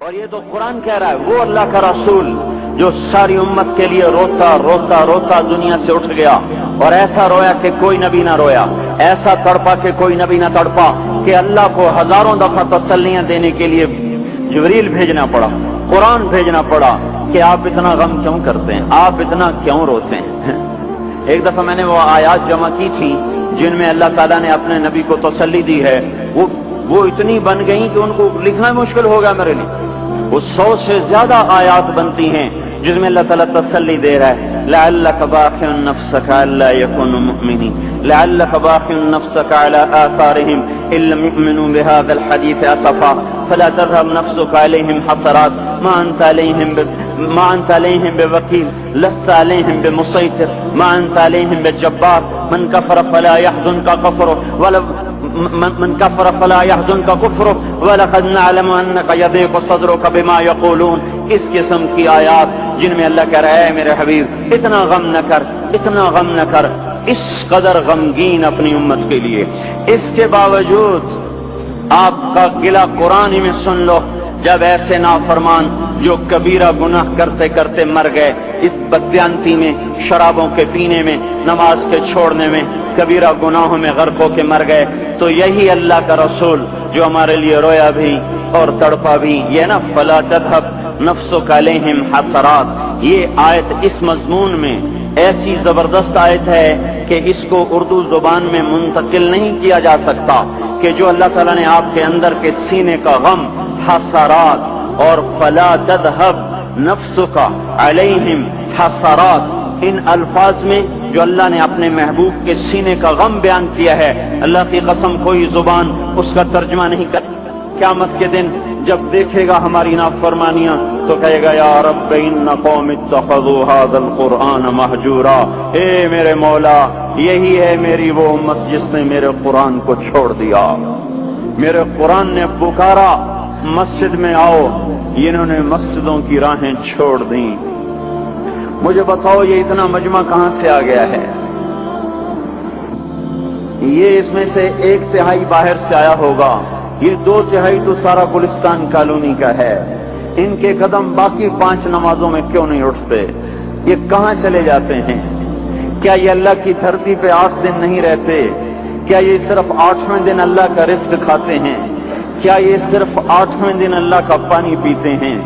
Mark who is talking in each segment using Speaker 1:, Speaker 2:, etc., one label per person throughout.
Speaker 1: اور یہ تو قرآن کہہ رہا ہے، وہ اللہ کا رسول جو ساری امت کے لیے روتا روتا روتا دنیا سے اٹھ گیا اور ایسا رویا کہ کوئی نبی نہ رویا، ایسا تڑپا کہ کوئی نبی نہ تڑپا، کہ اللہ کو ہزاروں دفعہ تسلیاں دینے کے لیے جبریل بھیجنا پڑا، قرآن بھیجنا پڑا کہ آپ اتنا غم کیوں کرتے ہیں، آپ اتنا کیوں روتے ہیں۔ ایک دفعہ میں نے وہ آیات جمع کی تھی جن میں اللہ تعالیٰ نے اپنے نبی کو تسلی دی ہے، وہ اتنی بن گئی کہ ان کو لکھنا مشکل ہو گیا میرے لیے۔ وہ 100 سے زیادہ آیات بنتی ہیں جس میں اللہ تعالیٰ تسلی دے رہا ہے، لعلک باخع نفسک الا یکونوا مؤمنین، لعلک باخع نفسک علی آثارہم ان لم یؤمنوا بهذا الحدیث اسفا فلا تذهب نفسک علیہم حسرات ما انت علیہم بوکیل لست علیہم بمسیطر ما انت علیہم بجبار من کفر فلا يحزنک کفرہ من کفر فلا يحزنک کفرہ ولقد نعلم انک یضیق صدرک بما یقولون۔ اس قسم کی آیات جن میں اللہ کہہ رہا ہے میرے حبیب اتنا غم نہ کر، اتنا غم نہ کر، اس قدر غمگین اپنی امت کے لیے۔ اس کے باوجود آپ کا گلہ قرآن میں سن لو، جب ایسے نافرمان جو کبیرہ گناہ کرتے کرتے مر گئے، اس بددیانتی میں، شرابوں کے پینے میں، نماز کے چھوڑنے میں، کبیرہ گناہوں میں غرق ہو کے مر گئے، تو یہی اللہ کا رسول جو ہمارے لیے رویا بھی اور تڑپا بھی، یہ نا فلا تذهب نفسک علیہم حسرات، یہ آیت اس مضمون میں ایسی زبردست آیت ہے کہ اس کو اردو زبان میں منتقل نہیں کیا جا سکتا، کہ جو اللہ تعالیٰ نے آپ کے اندر کے سینے کا غم، حسرات اور فلا تذهب نفسک علیہم حسرات، ان الفاظ میں جو اللہ نے اپنے محبوب کے سینے کا غم بیان کیا ہے، اللہ کی قسم کوئی زبان اس کا ترجمہ نہیں کر۔ قیامت کے دن جب دیکھے گا ہماری نافرمانیاں تو کہے گا یا رب ان قوم اتخذوا هذا القرآن مہجورا، اے میرے مولا یہی ہے میری وہ امت جس نے میرے قرآن کو چھوڑ دیا، میرے قرآن نے پکارا مسجد میں آؤ، انہوں نے مسجدوں کی راہیں چھوڑ دیں۔ مجھے بتاؤ یہ اتنا مجمع کہاں سے آ گیا ہے؟ یہ اس میں سے 1/3 باہر سے آیا ہوگا، یہ 2/3 تو سارا گلستان کالونی کا ہے۔ ان کے قدم باقی 5 نمازوں میں کیوں نہیں اٹھتے؟ یہ کہاں چلے جاتے ہیں؟ کیا یہ اللہ کی دھرتی پہ 8 دن نہیں رہتے؟ کیا یہ صرف 8ویں دن اللہ کا رزق کھاتے ہیں؟ کیا یہ صرف 8ویں دن اللہ کا پانی پیتے ہیں؟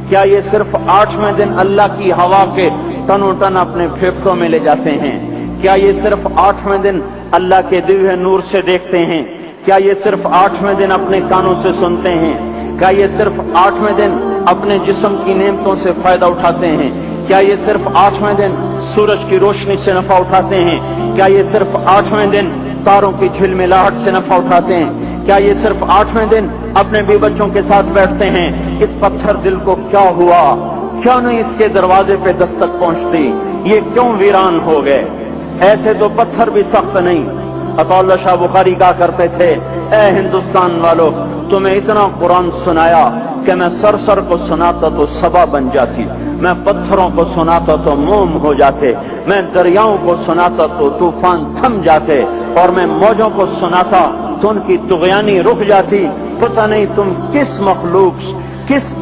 Speaker 1: کیا یہ صرف 8ویں دن اللہ کی ہوا کے تنو تن اپنے پھیپھڑوں میں لے جاتے ہیں؟ کیا یہ صرف 8ویں دن اللہ کے دیے نور سے دیکھتے ہیں؟ کیا یہ صرف 8ویں دن اپنے کانوں سے سنتے ہیں؟ کیا یہ صرف 8ویں دن اپنے جسم کی نعمتوں سے فائدہ اٹھاتے ہیں؟ کیا یہ صرف 8ویں دن سورج کی روشنی سے نفع اٹھاتے ہیں؟ کیا یہ صرف 8ویں دن تاروں کی جھلملاہٹ سے نفع اٹھاتے ہیں؟ کیا یہ صرف 8ویں دن اپنے بیوی بچوں کے ساتھ بیٹھتے ہیں؟ اس پتھر دل کو کیا ہوا؟ کیوں نہیں اس کے دروازے پہ دستک پہنچتی؟ یہ کیوں ویران ہو گئے؟ ایسے تو پتھر بھی سخت نہیں۔ عطا اللہ شاہ بخاری کہا کرتے تھے، اے ہندوستان والو تمہیں اتنا قرآن سنایا کہ میں سر کو سناتا تو صبا بن جاتی، میں پتھروں کو سناتا تو موم ہو جاتے، میں دریاؤں کو سناتا تو طوفان تھم جاتے، اور میں موجوں کو سناتا تو ان کی طغیانی رک جاتی۔ پتہ نہیں تم کس مخلوق، کس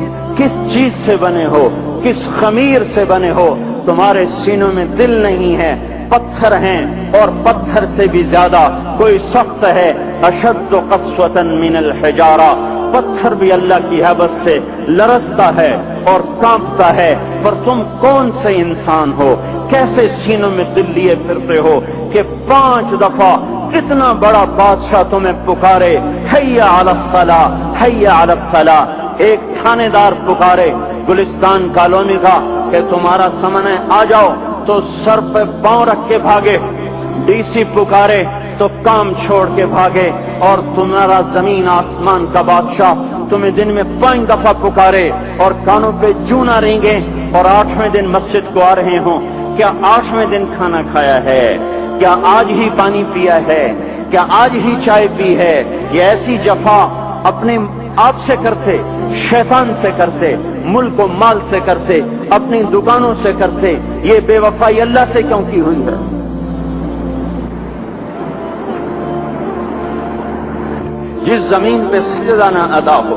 Speaker 1: چیز سے بنے ہو، کس خمیر سے بنے ہو، تمہارے سینوں میں دل نہیں ہے، پتھر ہیں، اور پتھر سے بھی زیادہ کوئی سخت ہے، اشد قسوة من الحجارہ، پتھر بھی اللہ کی حیبت سے لرزتا ہے اور کانپتا ہے، پر تم کون سے انسان ہو، کیسے سینوں میں دل لیے پھرتے ہو کہ 5 دفعہ اتنا بڑا بادشاہ تمہیں پکارے، حی علی الصلاۃ، حی علی الصلاۃ۔ ایک تھانے دار پکارے گلستان کالونی کا کہ تمہارا سمن ہے آ جاؤ، تو سر پہ پاؤں رکھ کے بھاگے، ڈی سی پکارے تو کام چھوڑ کے بھاگے، اور تمہارا زمین آسمان کا بادشاہ تمہیں دن میں 5 دفعہ پکارے اور کانوں پہ جوں نہ رینگے، اور 8ویں دن مسجد کو آ رہے ہوں۔ کیا 8ویں دن کھانا کھایا ہے؟ کیا آج ہی پانی پیا ہے؟ کیا آج ہی چائے پی ہے؟ یہ ایسی جفا اپنے آپ سے کرتے، شیطان سے کرتے، ملک و مال سے کرتے، اپنی دکانوں سے کرتے، یہ بے وفائی اللہ سے کیوں کی ہوئی ہے؟ جس زمین پہ سجدہ نہ ادا ہو،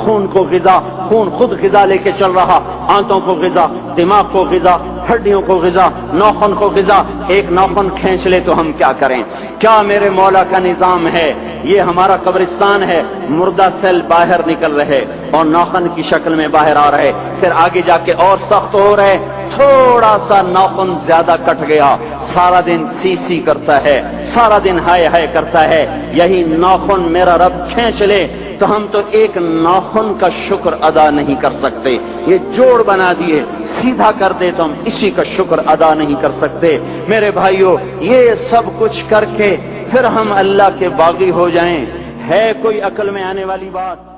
Speaker 1: خون کو غذا، خون خود غذا لے کے چل رہا، آنتوں کو غذا، دماغ کو غذا، ہڈیوں کو غذا، ناخن کو غذا، ایک ناخن کھینچ لے تو ہم کیا کریں؟ کیا میرے مولا کا نظام ہے؟ یہ ہمارا قبرستان ہے، مردہ سیل باہر نکل رہے اور ناخن کی شکل میں باہر آ رہے، پھر آگے جا کے اور سخت ہو رہے، تھوڑا سا ناخن زیادہ کٹ گیا، سارا دن سی سی کرتا ہے، سارا دن ہائے ہائے کرتا ہے، یہی ناخن میرا رب کھینچ لے تو ہم تو ایک ناخن کا شکر ادا نہیں کر سکتے، یہ جوڑ بنا دیے سیدھا کر دے تو ہم اسی کا شکر ادا نہیں کر سکتے۔ میرے بھائیو، یہ سب کچھ کر کے پھر ہم اللہ کے باغی ہو جائیں، ہے کوئی عقل میں آنے والی بات؟